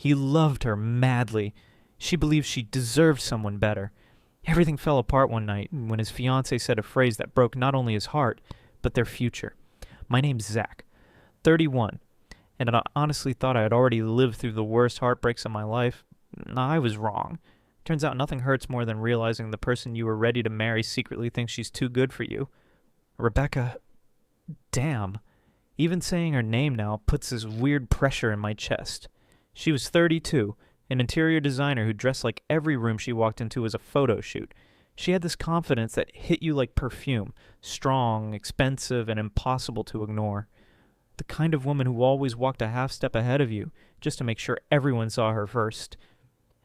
He loved her madly. She believed she deserved someone better. Everything fell apart one night when his fiancée said a phrase that broke not only his heart, but their future. My name's Zach, 31, and I honestly thought I had already lived through the worst heartbreaks of my life. I was wrong. Turns out nothing hurts more than realizing the person you were ready to marry secretly thinks she's too good for you. Rebecca, damn. Even saying her name now puts this weird pressure in my chest. She was 32, an interior designer who dressed like every room she walked into was a photo shoot. She had this confidence that hit you like perfume, strong, expensive, and impossible to ignore. The kind of woman who always walked a half step ahead of you, just to make sure everyone saw her first.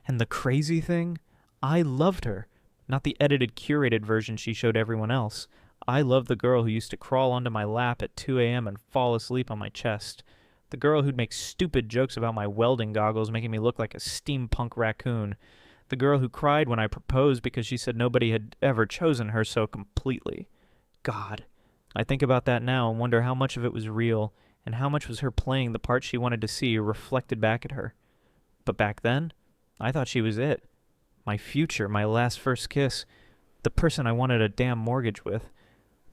And the crazy thing? I loved her. Not the edited, curated version she showed everyone else. I loved the girl who used to crawl onto my lap at 2 a.m. and fall asleep on my chest. The girl who'd make stupid jokes about my welding goggles making me look like a steampunk raccoon. The girl who cried when I proposed because she said nobody had ever chosen her so completely. God. I think about that now and wonder how much of it was real, and how much was her playing the part she wanted to see reflected back at her. But back then, I thought she was it. My future, my last first kiss, the person I wanted a damn mortgage with.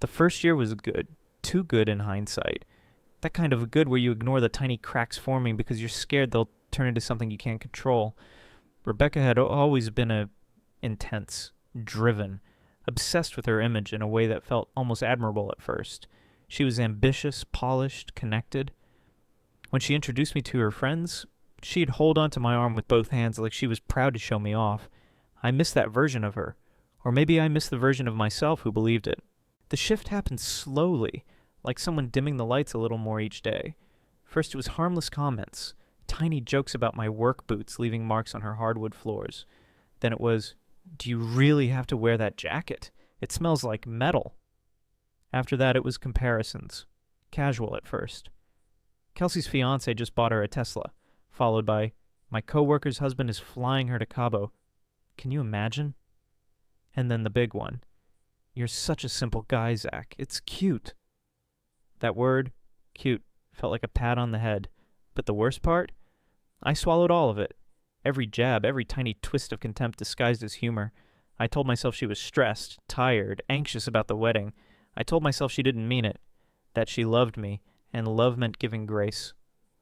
The first year was good, too good in hindsight. That kind of good where you ignore the tiny cracks forming because you're scared they'll turn into something you can't control. Rebecca had always been intense, driven, obsessed with her image in a way that felt almost admirable at first. She was ambitious, polished, connected. When she introduced me to her friends, she'd hold onto my arm with both hands like she was proud to show me off. I missed that version of her. Or maybe I missed the version of myself who believed it. The shift happened slowly, like someone dimming the lights a little more each day. First it was harmless comments, tiny jokes about my work boots leaving marks on her hardwood floors. Then it was, "Do you really have to wear that jacket? It smells like metal." After that it was comparisons, casual at first. Kelsey's fiancé just bought her a Tesla, followed by, "My coworker's husband is flying her to Cabo. Can you imagine?" And then the big one, "You're such a simple guy, Zach. It's cute." That word, cute, felt like a pat on the head. But the worst part? I swallowed all of it. Every jab, every tiny twist of contempt disguised as humor. I told myself she was stressed, tired, anxious about the wedding. I told myself she didn't mean it, that she loved me, and love meant giving grace.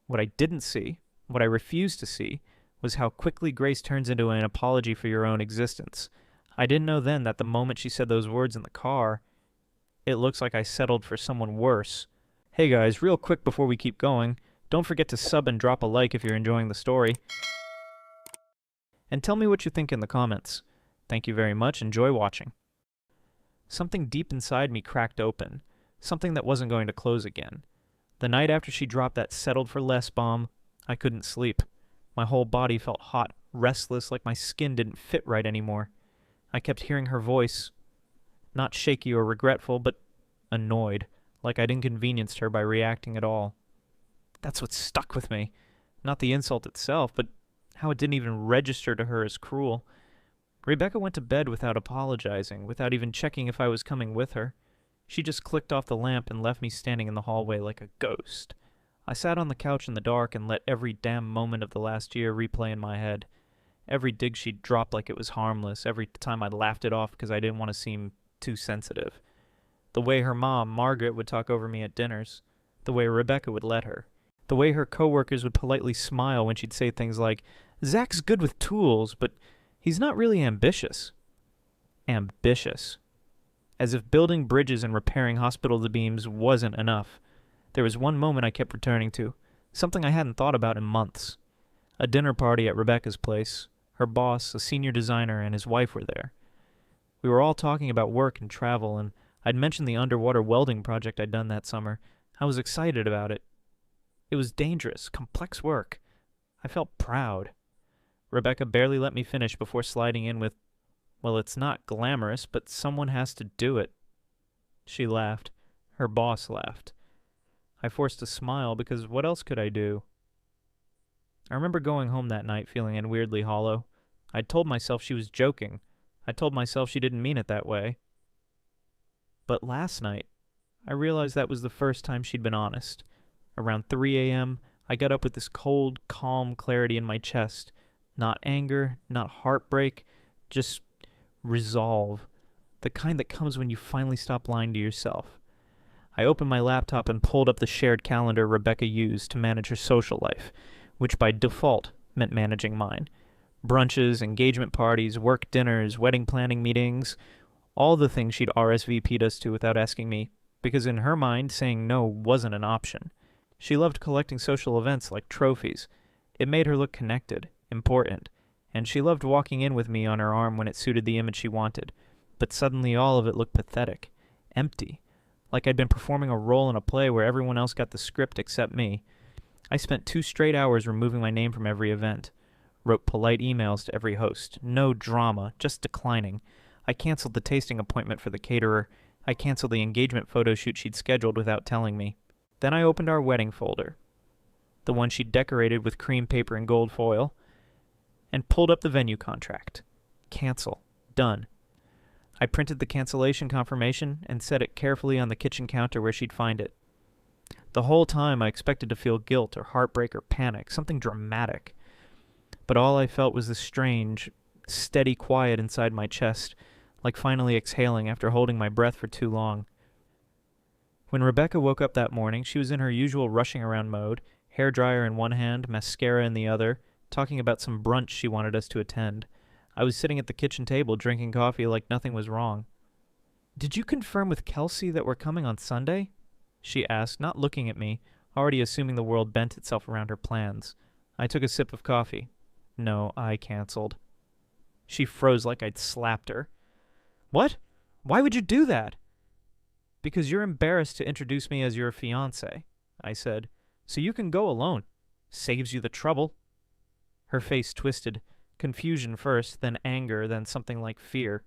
What I didn't see, what I refused to see, was how quickly grace turns into an apology for your own existence. I didn't know then that the moment she said those words in the car, it looks like I settled for someone worse. Hey guys, real quick before we keep going, don't forget to sub and drop a like if you're enjoying the story. And tell me what you think in the comments. Thank you very much, enjoy watching. Something deep inside me cracked open, something that wasn't going to close again. The night after she dropped that settled for less bomb, I couldn't sleep. My whole body felt hot, restless, like my skin didn't fit right anymore. I kept hearing her voice, not shaky or regretful, but annoyed, like I'd inconvenienced her by reacting at all. That's what stuck with me. Not the insult itself, but how it didn't even register to her as cruel. Rebecca went to bed without apologizing, without even checking if I was coming with her. She just clicked off the lamp and left me standing in the hallway like a ghost. I sat on the couch in the dark and let every damn moment of the last year replay in my head. Every dig she'd dropped like it was harmless, every time I laughed it off because I didn't want to seem too sensitive. The way her mom, Margaret, would talk over me at dinners. The way Rebecca would let her. The way her coworkers would politely smile when she'd say things like, "Zach's good with tools, but he's not really ambitious." Ambitious. As if building bridges and repairing hospital beams wasn't enough. There was one moment I kept returning to, something I hadn't thought about in months. A dinner party at Rebecca's place. Her boss, a senior designer, and his wife were there. We were all talking about work and travel, and I'd mentioned the underwater welding project I'd done that summer. I was excited about it. It was dangerous, complex work. I felt proud. Rebecca barely let me finish before sliding in with, "Well, it's not glamorous, but someone has to do it." She laughed. Her boss laughed. I forced a smile because what else could I do? I remember going home that night feeling weirdly hollow. I'd told myself she was joking. I told myself she didn't mean it that way. But last night, I realized that was the first time she'd been honest. Around 3 a.m., I got up with this cold, calm clarity in my chest. Not anger, not heartbreak, just resolve. The kind that comes when you finally stop lying to yourself. I opened my laptop and pulled up the shared calendar Rebecca used to manage her social life, which by default meant managing mine. Brunches, engagement parties, work dinners, wedding planning meetings, all the things she'd RSVP'd us to without asking me, because in her mind, saying no wasn't an option. She loved collecting social events like trophies. It made her look connected, important, and she loved walking in with me on her arm when it suited the image she wanted. But suddenly all of it looked pathetic, empty, like I'd been performing a role in a play where everyone else got the script except me. I spent 2 straight hours removing my name from every event. Wrote polite emails to every host. No drama, just declining. I canceled the tasting appointment for the caterer. I canceled the engagement photo shoot she'd scheduled without telling me. Then I opened our wedding folder, the one she'd decorated with cream paper and gold foil, and pulled up the venue contract. Cancel. Done. I printed the cancellation confirmation and set it carefully on the kitchen counter where she'd find it. The whole time I expected to feel guilt or heartbreak or panic, something dramatic. But all I felt was the strange, steady quiet inside my chest, like finally exhaling after holding my breath for too long. When Rebecca woke up that morning, she was in her usual rushing around mode, hairdryer in one hand, mascara in the other, talking about some brunch she wanted us to attend. I was sitting at the kitchen table drinking coffee like nothing was wrong. "Did you confirm with Kelsey that we're coming on Sunday?" she asked, not looking at me, already assuming the world bent itself around her plans. I took a sip of coffee. No, I canceled. She froze like I'd slapped her. "What? Why would you do that?" "Because you're embarrassed to introduce me as your fiancé," I said. "So you can go alone. Saves you the trouble." Her face twisted. Confusion first, then anger, then something like fear.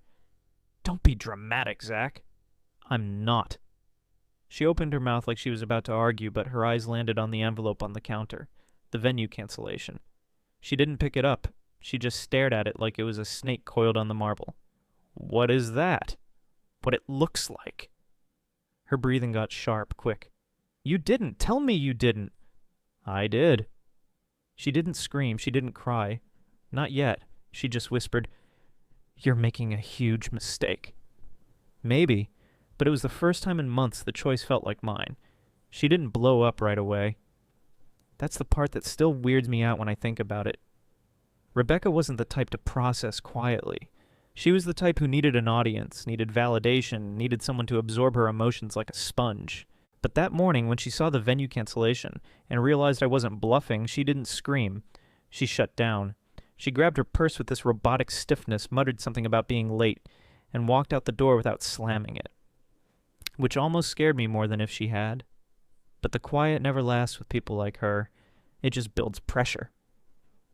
"Don't be dramatic, Zach." "I'm not." She opened her mouth like she was about to argue, but her eyes landed on the envelope on the counter, the venue cancellation. She didn't pick it up. She just stared at it like it was a snake coiled on the marble. "What is that?" "What it looks like." Her breathing got sharp, quick. "You didn't. Tell me you didn't." "I did." She didn't scream. She didn't cry. Not yet. She just whispered, "You're making a huge mistake." Maybe, but it was the first time in months the choice felt like mine. She didn't blow up right away. That's the part that still weirds me out when I think about it. Rebecca wasn't the type to process quietly. She was the type who needed an audience, needed validation, needed someone to absorb her emotions like a sponge. But that morning, when she saw the venue cancellation and realized I wasn't bluffing, she didn't scream. She shut down. She grabbed her purse with this robotic stiffness, muttered something about being late, and walked out the door without slamming it. Which almost scared me more than if she had. But the quiet never lasts with people like her. It just builds pressure.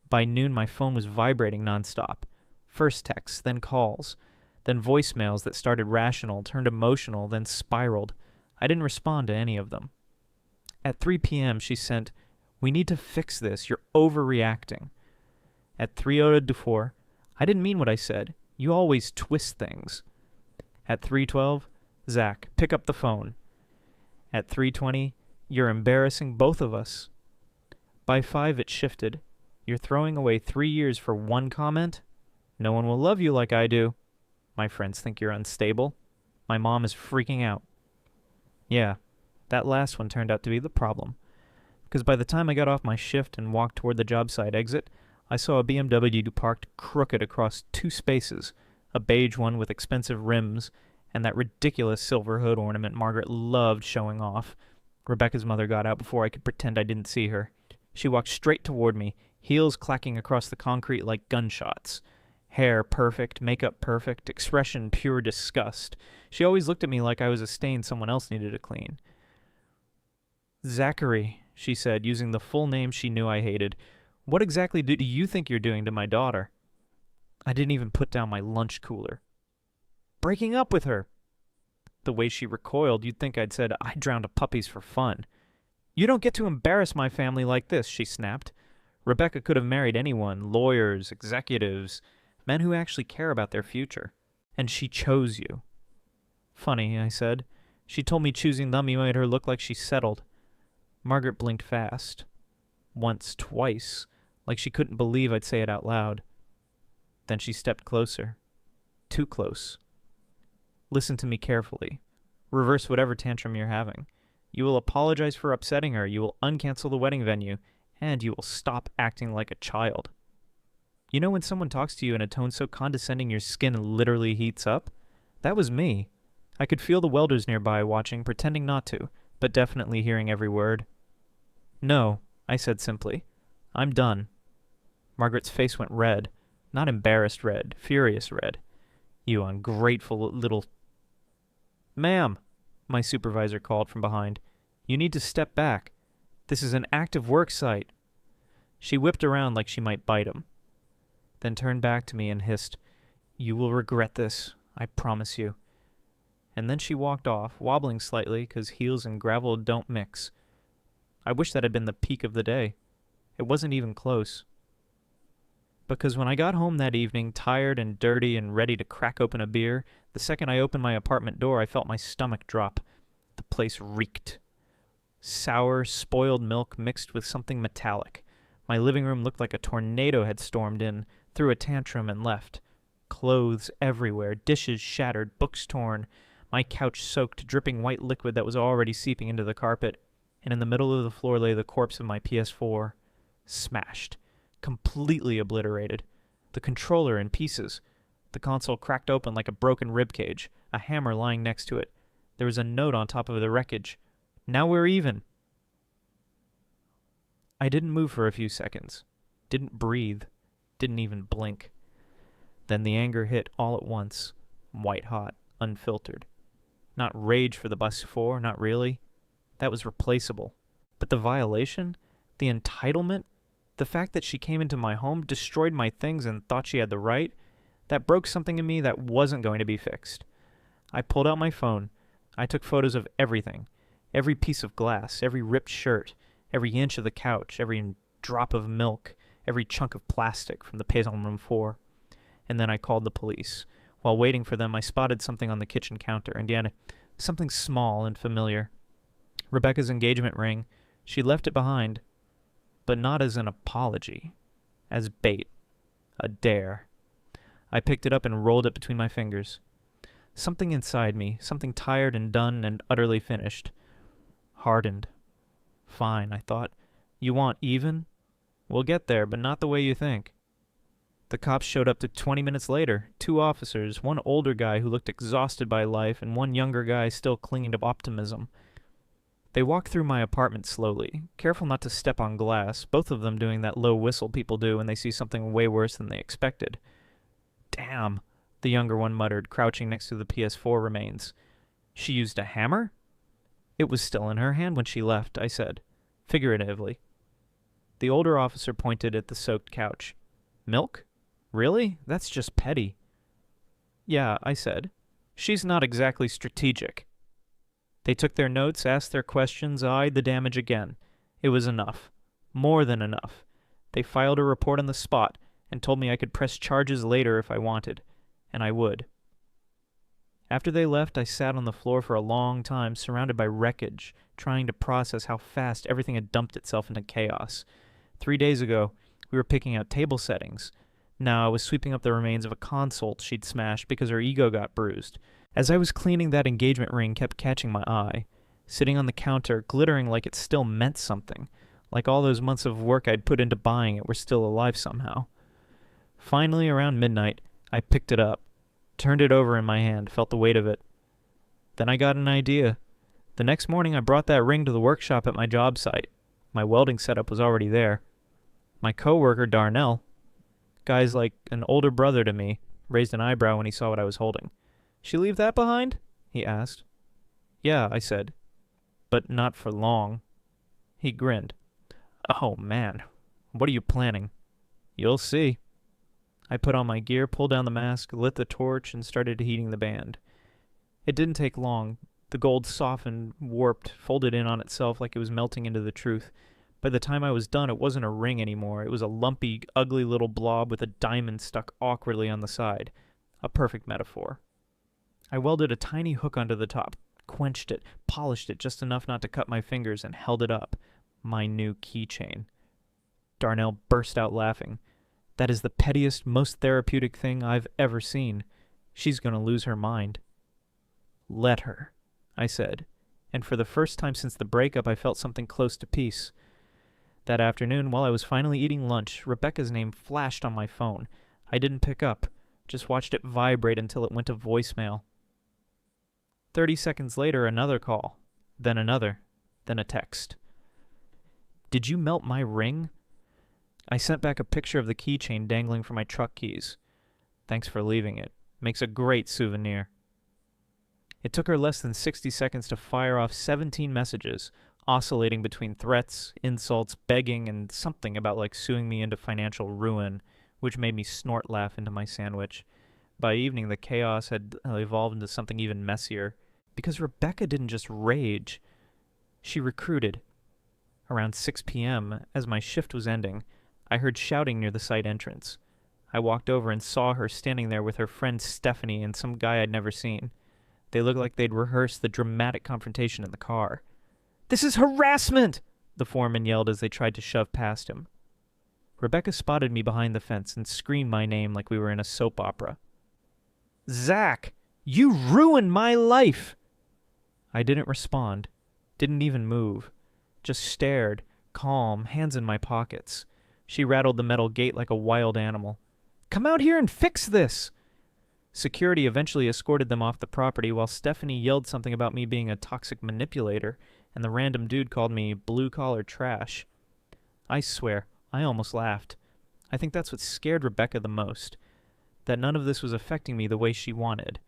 By noon, my phone was vibrating nonstop. First texts, then calls, then voicemails that started rational, turned emotional, then spiraled. I didn't respond to any of them. At 3 p.m., she sent, "We need to fix this. You're overreacting." At 3:04, "I didn't mean what I said. You always twist things." At 3:12, "Zach, pick up the phone." At 3:20, "You're embarrassing both of us." By 5, it shifted. "You're throwing away 3 years for one comment? No one will love you like I do. My friends think you're unstable. My mom is freaking out." Yeah, that last one turned out to be the problem. Because by the time I got off my shift and walked toward the job site exit, I saw a BMW parked crooked across 2 spaces, a beige one with expensive rims, and that ridiculous silver hood ornament Margaret loved showing off. Rebecca's mother got out before I could pretend I didn't see her. She walked straight toward me, heels clacking across the concrete like gunshots. Hair perfect, makeup perfect, expression pure disgust. She always looked at me like I was a stain someone else needed to clean. "Zachary," she said, using the full name she knew I hated, "what exactly do you think you're doing to my daughter?" I didn't even put down my lunch cooler. "Breaking up with her." The way she recoiled, you'd think I'd said I drowned puppies for fun. "You don't get to embarrass my family like this," she snapped. Rebecca could have married anyone, lawyers, executives, men who actually care about their future. And she chose you. "Funny," I said. "She told me choosing them made her look like she settled." Margaret blinked fast. Once, twice, like she couldn't believe I'd say it out loud. Then she stepped closer. Too close. Listen to me carefully. Reverse whatever tantrum you're having. You will apologize for upsetting her, you will uncancel the wedding venue, and you will stop acting like a child. You know when someone talks to you in a tone so condescending your skin literally heats up? That was me. I could feel the welders nearby watching, pretending not to, but definitely hearing every word. No, I said simply. I'm done. Margaret's face went red. Not embarrassed red, furious red. You ungrateful little... Ma'am, my supervisor called from behind. You need to step back. This is an active work site. She whipped around like she might bite him, then turned back to me and hissed, You will regret this, I promise you. And then she walked off, wobbling slightly, 'cause heels and gravel don't mix. I wish that had been the peak of the day. It wasn't even close. Because when I got home that evening, tired and dirty and ready to crack open a beer, the second I opened my apartment door, I felt my stomach drop. The place reeked. Sour, spoiled milk mixed with something metallic. My living room looked like a tornado had stormed in, threw a tantrum, and left. Clothes everywhere, dishes shattered, books torn, my couch soaked, dripping white liquid that was already seeping into the carpet, and in the middle of the floor lay the corpse of my PS4. Smashed. Completely obliterated. The controller in pieces. The console cracked open like a broken ribcage, a hammer lying next to it. There was a note on top of the wreckage. Now we're even. I didn't move for a few seconds. Didn't breathe. Didn't even blink. Then the anger hit all at once. White hot. Unfiltered. Not rage for the bus 4, not really. That was replaceable. But the violation? The entitlement? The fact that she came into my home, destroyed my things, and thought she had the right? That broke something in me that wasn't going to be fixed. I pulled out my phone. I took photos of everything. Every piece of glass, every ripped shirt, every inch of the couch, every drop of milk, every chunk of plastic from the Payson Room 4. And then I called the police. While waiting for them, I spotted something on the kitchen counter, and yet something small and familiar. Rebecca's engagement ring. She left it behind, but not as an apology, as bait, a dare. I picked it up and rolled it between my fingers. Something inside me, something tired and done and utterly finished, hardened. Fine, I thought. You want even? We'll get there, but not the way you think. The cops showed up 20 minutes later. 2 officers, one older guy who looked exhausted by life and one younger guy still clinging to optimism. They walked through my apartment slowly, careful not to step on glass, both of them doing that low whistle people do when they see something way worse than they expected. Damn, the younger one muttered, crouching next to the PS4 remains. She used a hammer? It was still in her hand when she left, I said, figuratively. The older officer pointed at the soaked couch. Milk? Really? That's just petty. Yeah, I said. She's not exactly strategic. They took their notes, asked their questions, eyed the damage again. It was enough. More than enough. They filed a report on the spot and told me I could press charges later if I wanted, and I would. After they left, I sat on the floor for a long time, surrounded by wreckage, trying to process how fast everything had dumped itself into chaos. 3 days ago, we were picking out table settings. Now I was sweeping up the remains of a console she'd smashed because her ego got bruised. As I was cleaning, that engagement ring kept catching my eye, sitting on the counter, glittering like it still meant something, like all those months of work I'd put into buying it were still alive somehow. Finally, around midnight, I picked it up, turned it over in my hand, felt the weight of it. Then I got an idea. The next morning, I brought that ring to the workshop at my job site. My welding setup was already there. My coworker, Darnell, guy's like an older brother to me, raised an eyebrow when he saw what I was holding. She leave that behind? He asked. Yeah, I said. But not for long. He grinned. Oh, man. What are you planning? You'll see. I put on my gear, pulled down the mask, lit the torch, and started heating the band. It didn't take long. The gold softened, warped, folded in on itself like it was melting into the truth. By the time I was done, it wasn't a ring anymore. It was a lumpy, ugly little blob with a diamond stuck awkwardly on the side. A perfect metaphor. I welded a tiny hook onto the top, quenched it, polished it just enough not to cut my fingers, and held it up. My new keychain. Darnell burst out laughing. That is the pettiest, most therapeutic thing I've ever seen. She's going to lose her mind. Let her, I said, and for the first time since the breakup I felt something close to peace. That afternoon, while I was finally eating lunch, Rebecca's name flashed on my phone. I didn't pick up, just watched it vibrate until it went to voicemail. 30 seconds later, another call, then another, then a text. Did you melt my ring? I sent back a picture of the keychain dangling from my truck keys. Thanks for leaving it. Makes a great souvenir. It took her less than 60 seconds to fire off 17 messages, oscillating between threats, insults, begging, and something about like suing me into financial ruin, which made me snort laugh into my sandwich. By evening, the chaos had evolved into something even messier, because Rebecca didn't just rage. She recruited. Around 6 p.m., as my shift was ending, I heard shouting near the site entrance. I walked over and saw her standing there with her friend Stephanie and some guy I'd never seen. They looked like they'd rehearsed the dramatic confrontation in the car. "This is harassment!" the foreman yelled as they tried to shove past him. Rebecca spotted me behind the fence and screamed my name like we were in a soap opera. "Zach, you ruined my life!" I didn't respond, didn't even move, just stared, calm, hands in my pockets. She rattled the metal gate like a wild animal. "Come out here and fix this!" Security eventually escorted them off the property while Stephanie yelled something about me being a toxic manipulator, and the random dude called me blue-collar trash. I swear, I almost laughed. I think that's what scared Rebecca the most, that none of this was affecting me the way she wanted.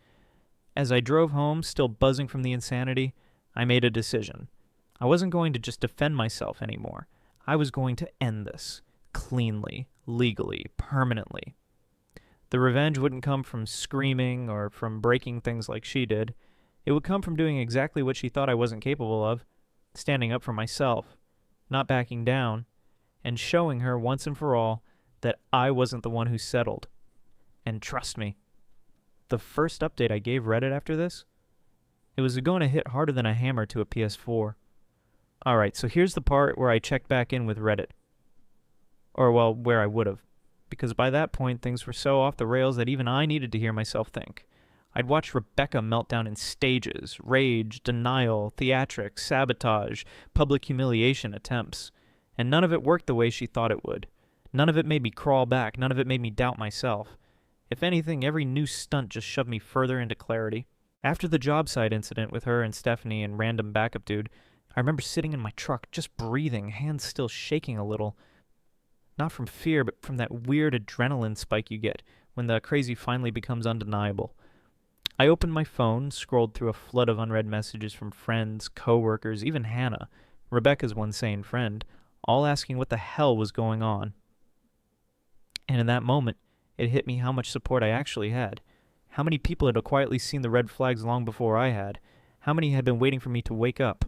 As I drove home, still buzzing from the insanity, I made a decision. I wasn't going to just defend myself anymore. I was going to end this. Cleanly, legally, permanently. The revenge wouldn't come from screaming or from breaking things like she did. It would come from doing exactly what she thought I wasn't capable of, standing up for myself, not backing down, and showing her once and for all that I wasn't the one who settled. And trust me, the first update I gave Reddit after this, it was going to hit harder than a hammer to a PS4. Alright, so here's the part where I checked back in with Reddit. Or, well, where I would have. Because by that point, things were so off the rails that even I needed to hear myself think. I'd watched Rebecca melt down in stages, rage, denial, theatrics, sabotage, public humiliation attempts. And none of it worked the way she thought it would. None of it made me crawl back, none of it made me doubt myself. If anything, every new stunt just shoved me further into clarity. After the job site incident with her and Stephanie and random backup dude, I remember sitting in my truck, just breathing, hands still shaking a little. Not from fear, but from that weird adrenaline spike you get when the crazy finally becomes undeniable. I opened my phone, scrolled through a flood of unread messages from friends, coworkers, even Hannah, Rebecca's one sane friend, all asking what the hell was going on. And in that moment, it hit me how much support I actually had. How many people had quietly seen the red flags long before I had. How many had been waiting for me to wake up.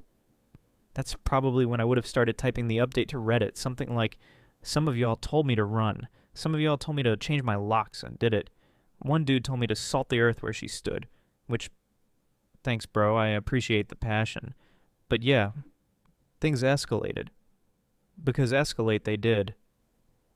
That's probably when I would have started typing the update to Reddit, something like, "Some of y'all told me to run. Some of y'all told me to change my locks and did it. One dude told me to salt the earth where she stood." Which, thanks bro, I appreciate the passion. But yeah, things escalated. Because escalate they did.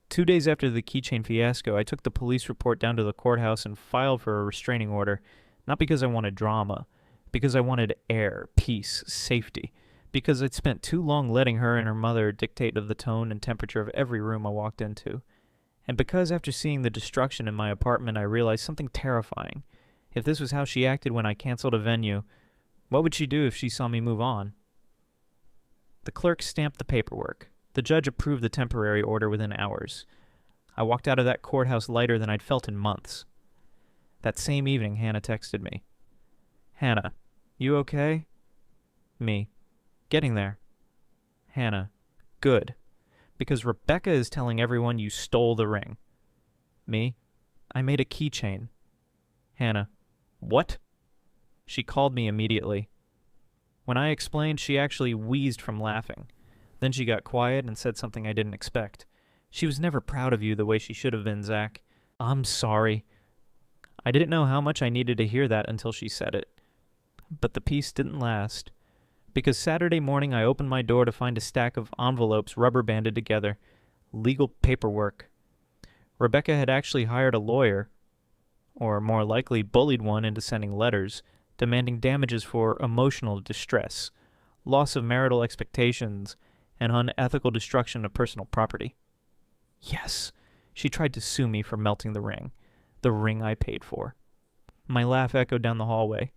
2 days after the keychain fiasco, I took the police report down to the courthouse and filed for a restraining order. Not because I wanted drama. Because I wanted air, peace, safety. Because I'd spent too long letting her and her mother dictate of the tone and temperature of every room I walked into. And because after seeing the destruction in my apartment I realized something terrifying. If this was how she acted when I canceled a venue, what would she do if she saw me move on? The clerk stamped the paperwork. The judge approved the temporary order within hours. I walked out of that courthouse lighter than I'd felt in months. That same evening, Hannah texted me. "Hannah, you okay?" Me. "Getting there." Hannah. "Good. Because Rebecca is telling everyone you stole the ring." Me. "I made a keychain." Hannah. "What?" She called me immediately. When I explained, she actually wheezed from laughing. Then she got quiet and said something I didn't expect. "She was never proud of you the way she should have been, Zach." "I'm sorry." I didn't know how much I needed to hear that until she said it. But the peace didn't last. Because Saturday morning I opened my door to find a stack of envelopes rubber banded together, legal paperwork. Rebecca had actually hired a lawyer, or more likely bullied one into sending letters, demanding damages for emotional distress, loss of marital expectations, and unethical destruction of personal property. Yes, she tried to sue me for melting the ring I paid for. My laugh echoed down the hallway.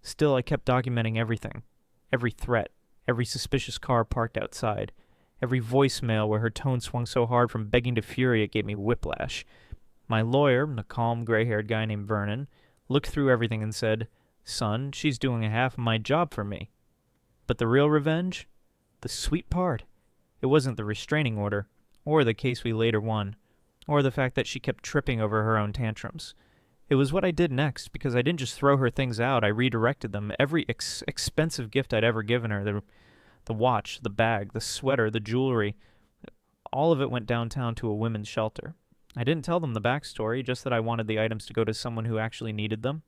Still, I kept documenting everything, every threat, every suspicious car parked outside, every voicemail where her tone swung so hard from begging to fury it gave me whiplash. My lawyer, a calm, gray-haired guy named Vernon, looked through everything and said, "Son, she's doing a half of my job for me." But the real revenge? The sweet part? It wasn't the restraining order, or the case we later won, or the fact that she kept tripping over her own tantrums. It was what I did next, because I didn't just throw her things out, I redirected them. Every expensive gift I'd ever given her, the watch, the bag, the sweater, the jewelry, all of it went downtown to a women's shelter. I didn't tell them the backstory, just that I wanted the items to go to someone who actually needed them.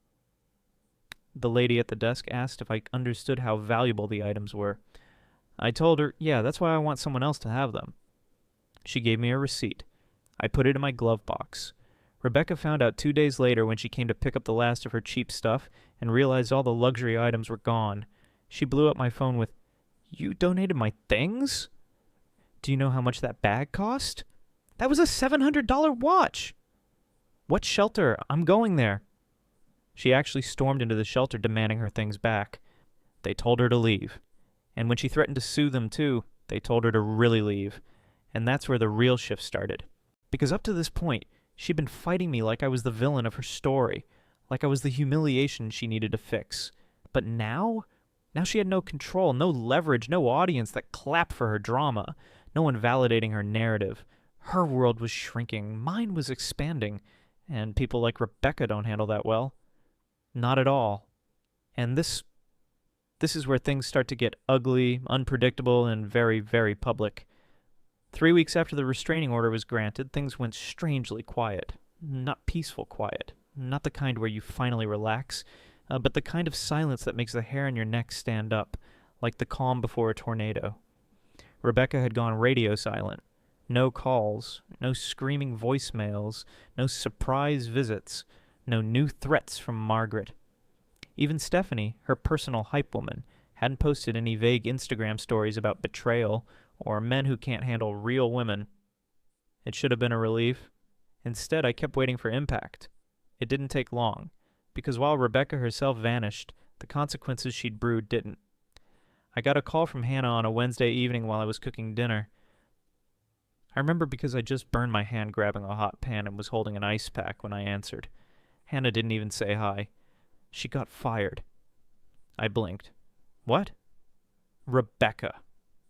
The lady at the desk asked if I understood how valuable the items were. I told her, yeah, that's why I want someone else to have them. She gave me a receipt. I put it in my glove box. Rebecca found out 2 days later when she came to pick up the last of her cheap stuff and realized all the luxury items were gone. She blew up my phone with, "You donated my things? Do you know how much that bag cost? That was a $700 watch! What shelter? I'm going there." She actually stormed into the shelter demanding her things back. They told her to leave. And when she threatened to sue them too, they told her to really leave. And that's where the real shift started. Because up to this point, she'd been fighting me like I was the villain of her story, like I was the humiliation she needed to fix. But now she had no control, no leverage, no audience that clapped for her drama, no one validating her narrative. Her world was shrinking, mine was expanding, and people like Rebecca don't handle that well. Not at all. And this is where things start to get ugly, unpredictable, and very, very public. 3 weeks after the restraining order was granted, things went strangely quiet. Not peaceful quiet. Not the kind where you finally relax, but the kind of silence that makes the hair on your neck stand up, like the calm before a tornado. Rebecca had gone radio silent. No calls, no screaming voicemails, no surprise visits, no new threats from Margaret. Even Stephanie, her personal hype woman, hadn't posted any vague Instagram stories about betrayal or men who can't handle real women. It should have been a relief. Instead, I kept waiting for impact. It didn't take long, because while Rebecca herself vanished, the consequences she'd brewed didn't. I got a call from Hannah on a Wednesday evening while I was cooking dinner. I remember because I just burned my hand grabbing a hot pan and was holding an ice pack when I answered. Hannah didn't even say hi. She got fired. I blinked. "What?" "Rebecca,"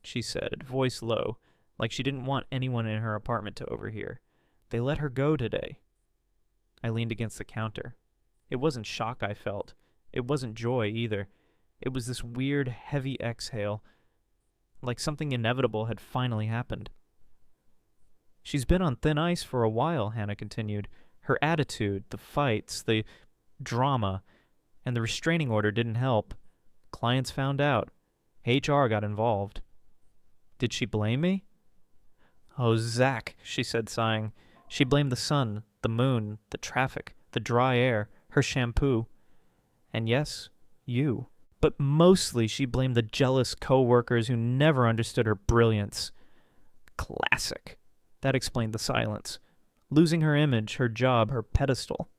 she said, voice low, like she didn't want anyone in her apartment to overhear. "They let her go today." I leaned against the counter. It wasn't shock I felt. It wasn't joy either. It was this weird, heavy exhale, like something inevitable had finally happened. "She's been on thin ice for a while," Hannah continued. "Her attitude, the fights, the drama, and the restraining order didn't help. Clients found out. HR got involved." "Did she blame me?" "Oh, Zach," she said, sighing. "She blamed the sun, the moon, the traffic, the dry air, her shampoo. And yes, you. But mostly she blamed the jealous co-workers who never understood her brilliance." Classic. That explained the silence. Losing her image, her job, her pedestal.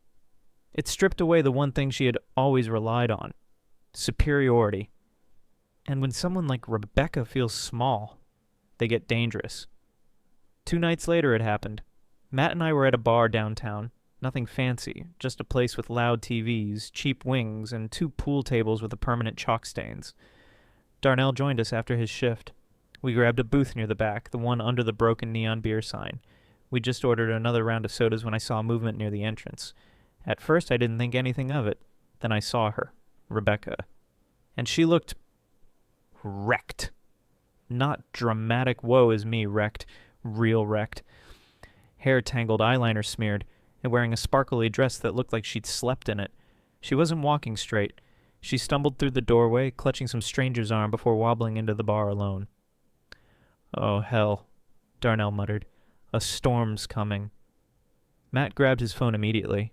It stripped away the one thing she had always relied on. Superiority. And when someone like Rebecca feels small, they get dangerous. 2 nights later it happened. Matt and I were at a bar downtown. Nothing fancy, just a place with loud TVs, cheap wings, and 2 pool tables with permanent chalk stains. Darnell joined us after his shift. We grabbed a booth near the back, the one under the broken neon beer sign. We just ordered another round of sodas when I saw movement near the entrance. At first I didn't think anything of it. Then I saw her, Rebecca. And she looked wrecked. Not dramatic woe is me wrecked, real wrecked. Hair tangled, eyeliner smeared, and wearing a sparkly dress that looked like she'd slept in it. She wasn't walking straight. She stumbled through the doorway, clutching some stranger's arm before wobbling into the bar alone. "Oh, hell," Darnell muttered. A storm's coming. Matt grabbed his phone immediately.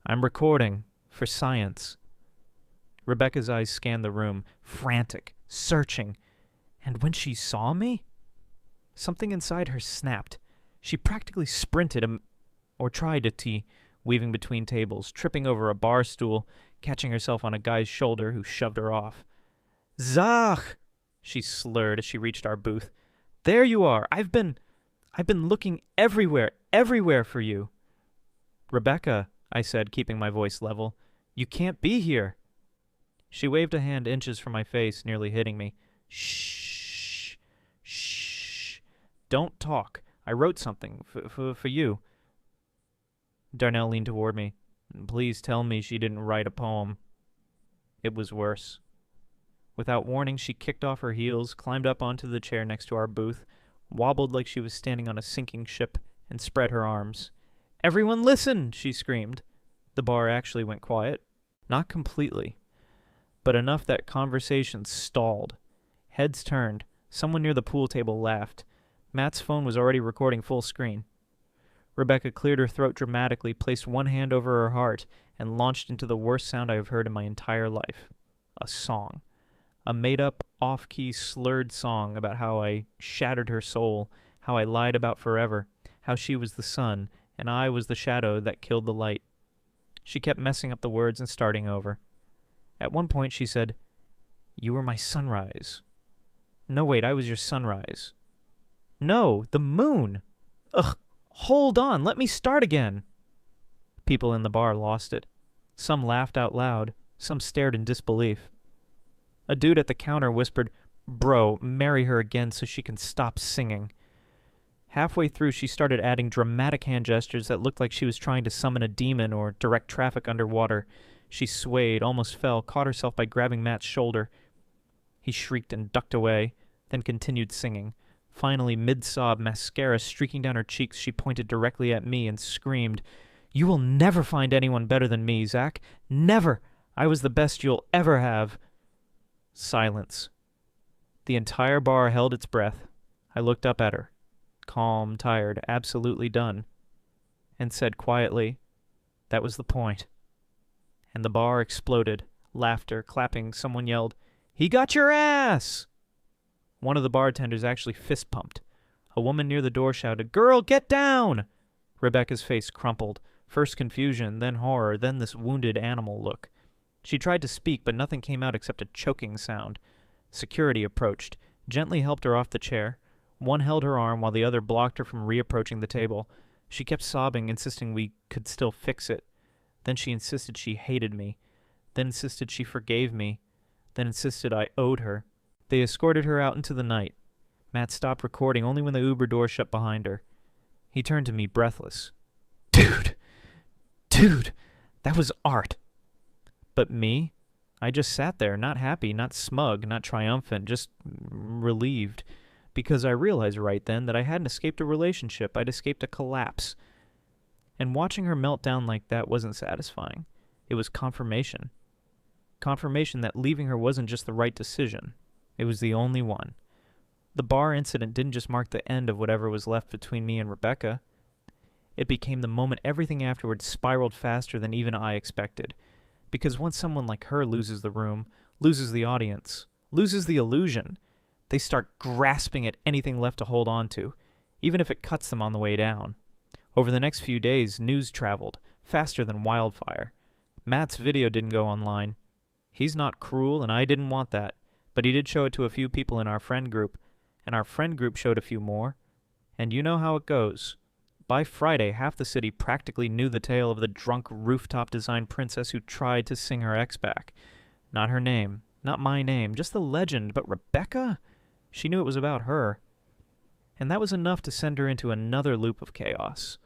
I'm recording. For science. Rebecca's eyes scanned the room, frantic, searching. And when she saw me, something inside her snapped. She practically sprinted, or tried to, weaving between tables, tripping over a bar stool, catching herself on a guy's shoulder who shoved her off. Zach! She slurred as she reached our booth. There you are! I've been looking everywhere for you. Rebecca, I said, keeping my voice level, you can't be here. She waved a hand inches from my face, nearly hitting me. Shh. Shh. Don't talk. I wrote something for you. Darnell leaned toward me. Please tell me she didn't write a poem. It was worse. Without warning, she kicked off her heels, climbed up onto the chair next to our booth, wobbled like she was standing on a sinking ship, and spread her arms. Everyone listen, she screamed. The bar actually went quiet. Not completely, but enough that conversation stalled. Heads turned. Someone near the pool table laughed. Matt's phone was already recording full screen. Rebecca cleared her throat dramatically, placed one hand over her heart, and launched into the worst sound I have heard in my entire life. A song. A made-up, off-key, slurred song about how I shattered her soul, how I lied about forever, how she was the sun, and I was the shadow that killed the light. She kept messing up the words and starting over. At one point she said, You were my sunrise. No, wait, I was your sunrise. No, the moon! Ugh, hold on, let me start again. People in the bar lost it. Some laughed out loud, some stared in disbelief. A dude at the counter whispered, Bro, marry her again so she can stop singing. Halfway through, she started adding dramatic hand gestures that looked like she was trying to summon a demon or direct traffic underwater. She swayed, almost fell, caught herself by grabbing Matt's shoulder. He shrieked and ducked away, then continued singing. Finally, mid-sob, mascara streaking down her cheeks, she pointed directly at me and screamed, You will never find anyone better than me, Zach. Never! I was the best you'll ever have. Silence. The entire bar held its breath. I looked up at her, calm, tired, absolutely done, and said quietly, That was the point. And the bar exploded. Laughter, clapping, someone yelled, He got your ass! One of the bartenders actually fist-pumped. A woman near the door shouted, Girl, get down! Rebecca's face crumpled. First confusion, then horror, then this wounded animal look. She tried to speak, but nothing came out except a choking sound. Security approached, gently helped her off the chair. One held her arm while the other blocked her from reapproaching the table. She kept sobbing, insisting we could still fix it. Then she insisted she hated me. Then insisted she forgave me. Then insisted I owed her. They escorted her out into the night. Matt stopped recording only when the Uber door shut behind her. He turned to me, breathless. Dude, that was art. But me? I just sat there, not happy, not smug, not triumphant, just relieved. Because I realized right then that I hadn't escaped a relationship, I'd escaped a collapse. And watching her melt down like that wasn't satisfying. It was confirmation. Confirmation that leaving her wasn't just the right decision. It was the only one. The bar incident didn't just mark the end of whatever was left between me and Rebecca. It became the moment everything afterwards spiraled faster than even I expected. Because once someone like her loses the room, loses the audience, loses the illusion, they start grasping at anything left to hold on to, even if it cuts them on the way down. Over the next few days, news traveled, faster than wildfire. Matt's video didn't go online. He's not cruel, and I didn't want that, but he did show it to a few people in our friend group, and our friend group showed a few more. And you know how it goes. By Friday, half the city practically knew the tale of the drunk rooftop-design princess who tried to sing her ex back. Not her name, not my name, just the legend, but Rebecca? She knew it was about her. And that was enough to send her into another loop of chaos.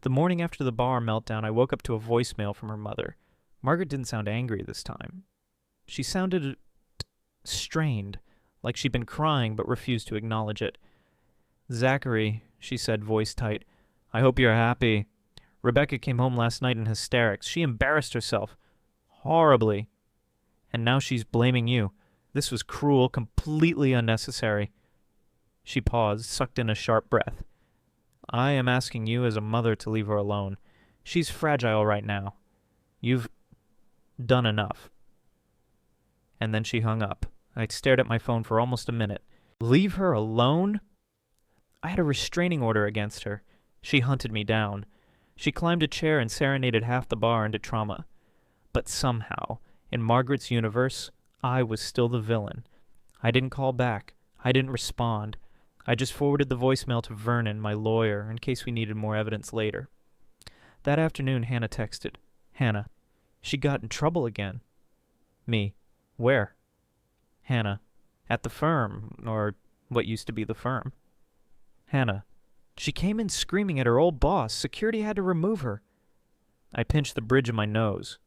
The morning after the bar meltdown, I woke up to a voicemail from her mother. Margaret didn't sound angry this time. She sounded strained, like she'd been crying but refused to acknowledge it. Zachary, she said, voice tight, I hope you're happy. Rebecca came home last night in hysterics. She embarrassed herself. Horribly. And now she's blaming you. This was cruel, completely unnecessary. She paused, sucked in a sharp breath. I am asking you as a mother to leave her alone. She's fragile right now. You've done enough." And then she hung up. I stared at my phone for almost a minute. Leave her alone? I had a restraining order against her. She hunted me down. She climbed a chair and serenaded half the bar into trauma. But somehow, in Margaret's universe, I was still the villain. I didn't call back. I didn't respond. I just forwarded the voicemail to Vernon, my lawyer, in case we needed more evidence later. That afternoon, Hannah texted. Hannah, she got in trouble again. Me. Where? Hannah. At the firm, or what used to be the firm. Hannah. She came in screaming at her old boss. Security had to remove her. I pinched the bridge of my nose.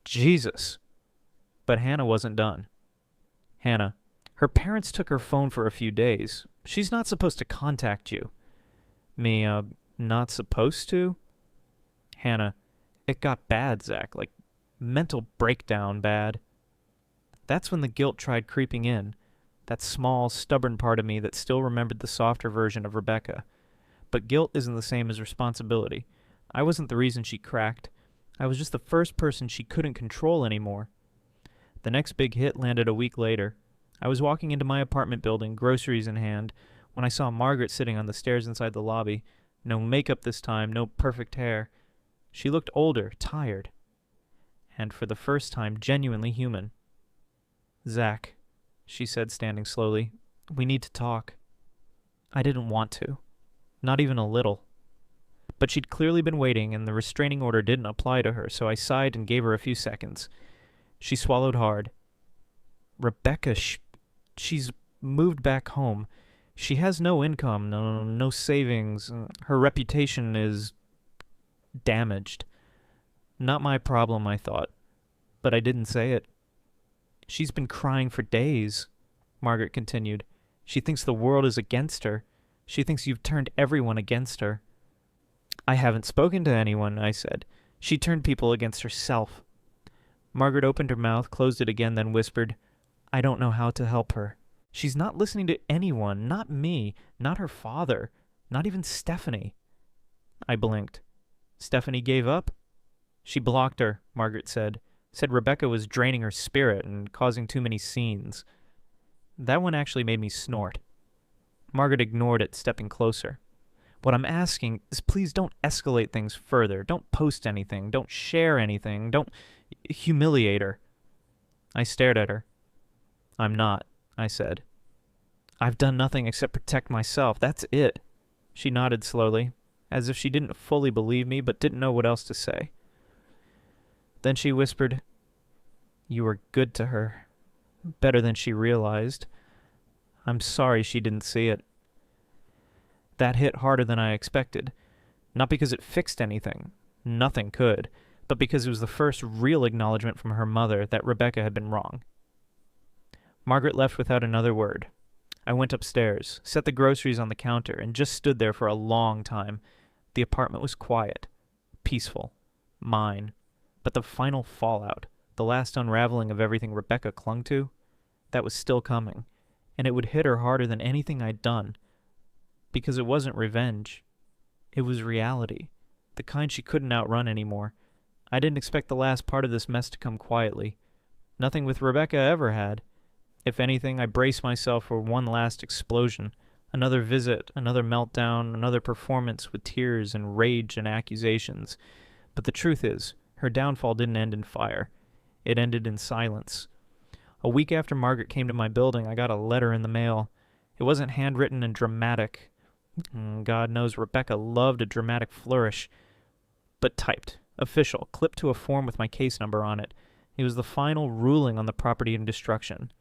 Jesus. But Hannah wasn't done. Hannah. Her parents took her phone for a few days. She's not supposed to contact you. Me, not supposed to? Hannah. It got bad, Zach. Like, mental breakdown bad. That's when the guilt tried creeping in. That small, stubborn part of me that still remembered the softer version of Rebecca. But guilt isn't the same as responsibility. I wasn't the reason she cracked. I was just the first person she couldn't control anymore. The next big hit landed a week later. I was walking into my apartment building, groceries in hand, when I saw Margaret sitting on the stairs inside the lobby. No makeup this time, no perfect hair. She looked older, tired, and for the first time genuinely human. Zach, she said, standing slowly, we need to talk. I didn't want to. Not even a little. But she'd clearly been waiting, and the restraining order didn't apply to her, so I sighed and gave her a few seconds. She swallowed hard. Rebecca, she's moved back home. She has no income, no savings. Her reputation is damaged. Not my problem, I thought. But I didn't say it. She's been crying for days, Margaret continued. She thinks the world is against her. She thinks you've turned everyone against her. I haven't spoken to anyone, I said. She turned people against herself. Margaret opened her mouth, closed it again, then whispered, I don't know how to help her. She's not listening to anyone, not me, not her father, not even Stephanie. I blinked. Stephanie gave up? She blocked her, Margaret said. Said Rebecca was draining her spirit and causing too many scenes. That one actually made me snort. Margaret ignored it, stepping closer. What I'm asking is please don't escalate things further. Don't post anything. Don't share anything. Don't humiliate her. I stared at her. I'm not, I said. I've done nothing except protect myself. That's it. She nodded slowly, as if she didn't fully believe me but didn't know what else to say. Then she whispered, You were good to her. Better than she realized. I'm sorry she didn't see it. That hit harder than I expected. Not because it fixed anything. Nothing could. But because it was the first real acknowledgement from her mother that Rebecca had been wrong. Margaret left without another word. I went upstairs, set the groceries on the counter, and just stood there for a long time. The apartment was quiet, peaceful, mine. But the final fallout, the last unraveling of everything Rebecca clung to, that was still coming, and it would hit her harder than anything I'd done. Because it wasn't revenge. It was reality, the kind she couldn't outrun anymore. I didn't expect the last part of this mess to come quietly. Nothing with Rebecca ever had. If anything, I braced myself for one last explosion, another visit, another meltdown, another performance with tears and rage and accusations. But the truth is, her downfall didn't end in fire. It ended in silence. A week after Margaret came to my building, I got a letter in the mail. It wasn't handwritten and dramatic. God knows Rebecca loved a dramatic flourish. But typed, official, clipped to a form with my case number on it. It was the final ruling on the property and destruction.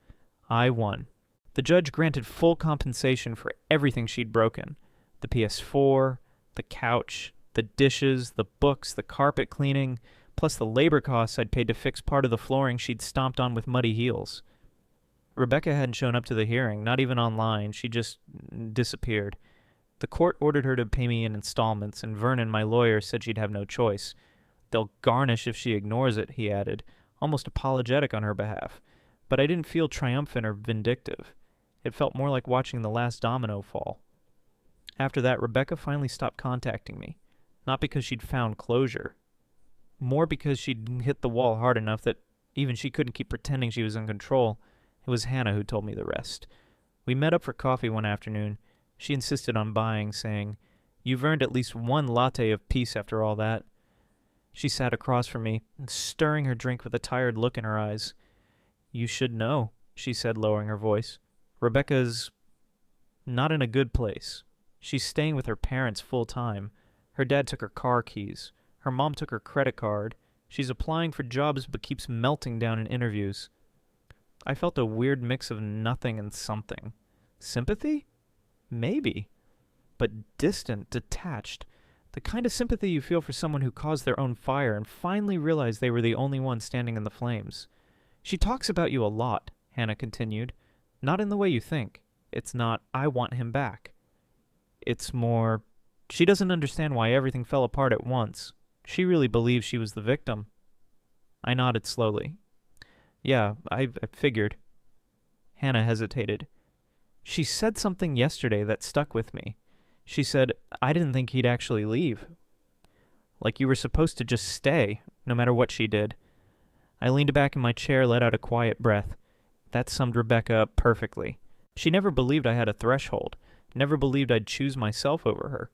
I won. The judge granted full compensation for everything she'd broken. The PS4, the couch, the dishes, the books, the carpet cleaning, plus the labor costs I'd paid to fix part of the flooring she'd stomped on with muddy heels. Rebecca hadn't shown up to the hearing, not even online. She just disappeared. The court ordered her to pay me in installments, and Vernon, my lawyer, said she'd have no choice. They'll garnish if she ignores it, he added, almost apologetic on her behalf. But I didn't feel triumphant or vindictive. It felt more like watching the last domino fall. After that, Rebecca finally stopped contacting me. Not because she'd found closure. More because she'd hit the wall hard enough that even she couldn't keep pretending she was in control. It was Hannah who told me the rest. We met up for coffee one afternoon. She insisted on buying, saying, "You've earned at least one latte of peace after all that." She sat across from me, stirring her drink with a tired look in her eyes. "You should know," she said, lowering her voice. "Rebecca's not in a good place. She's staying with her parents full time. Her dad took her car keys. Her mom took her credit card. She's applying for jobs but keeps melting down in interviews." I felt a weird mix of nothing and something. Sympathy? Maybe. But distant, detached. The kind of sympathy you feel for someone who caused their own fire and finally realized they were the only one standing in the flames. "She talks about you a lot," Hannah continued. "Not in the way you think. It's not, 'I want him back.' It's more, she doesn't understand why everything fell apart at once. She really believes she was the victim." I nodded slowly. "Yeah, I figured." Hannah hesitated. "She said something yesterday that stuck with me. She said, 'I didn't think he'd actually leave.' Like you were supposed to just stay, no matter what she did." I leaned back in my chair, let out a quiet breath. That summed Rebecca up perfectly. She never believed I had a threshold, never believed I'd choose myself over her.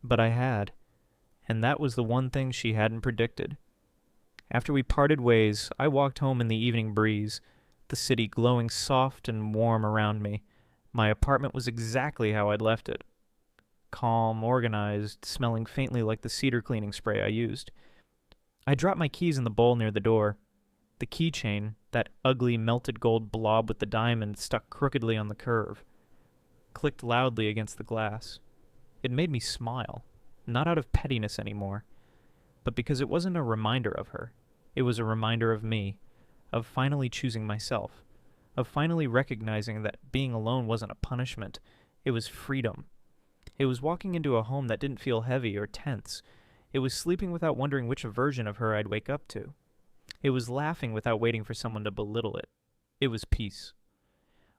But I had, and that was the one thing she hadn't predicted. After we parted ways, I walked home in the evening breeze, the city glowing soft and warm around me. My apartment was exactly how I'd left it. Calm, organized, smelling faintly like the cedar cleaning spray I used. I dropped my keys in the bowl near the door. The keychain, that ugly melted gold blob with the diamond stuck crookedly on the curve, clicked loudly against the glass. It made me smile, not out of pettiness anymore, but because it wasn't a reminder of her. It was a reminder of me, of finally choosing myself, of finally recognizing that being alone wasn't a punishment. It was freedom. It was walking into a home that didn't feel heavy or tense. It was sleeping without wondering which version of her I'd wake up to. It was laughing without waiting for someone to belittle it. It was peace.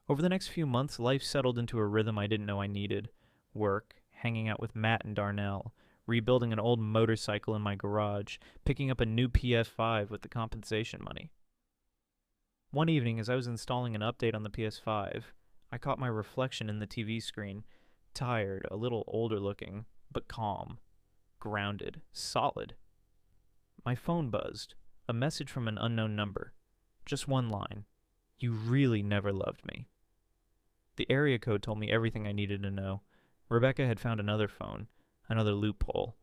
Over the next few months, life settled into a rhythm I didn't know I needed. Work, hanging out with Matt and Darnell, rebuilding an old motorcycle in my garage, picking up a new PS5 with the compensation money. One evening, as I was installing an update on the PS5, I caught my reflection in the TV screen, tired, a little older looking, but calm, grounded, solid. My phone buzzed, a message from an unknown number. Just one line. "You really never loved me." The area code told me everything I needed to know. Rebecca had found another phone, another loophole,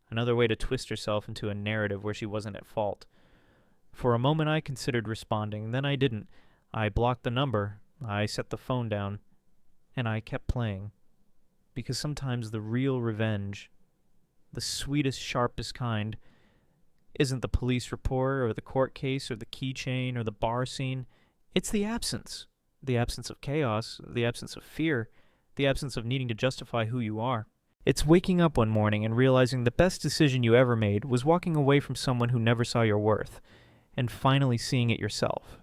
another way to twist herself into a narrative where she wasn't at fault. For a moment I considered responding, then I didn't. I blocked the number, I set the phone down, and I kept playing. Because sometimes the real revenge, the sweetest, sharpest kind, isn't the police report or the court case or the keychain or the bar scene. It's the absence. The absence of chaos, the absence of fear, the absence of needing to justify who you are. It's waking up one morning and realizing the best decision you ever made was walking away from someone who never saw your worth, and finally seeing it yourself.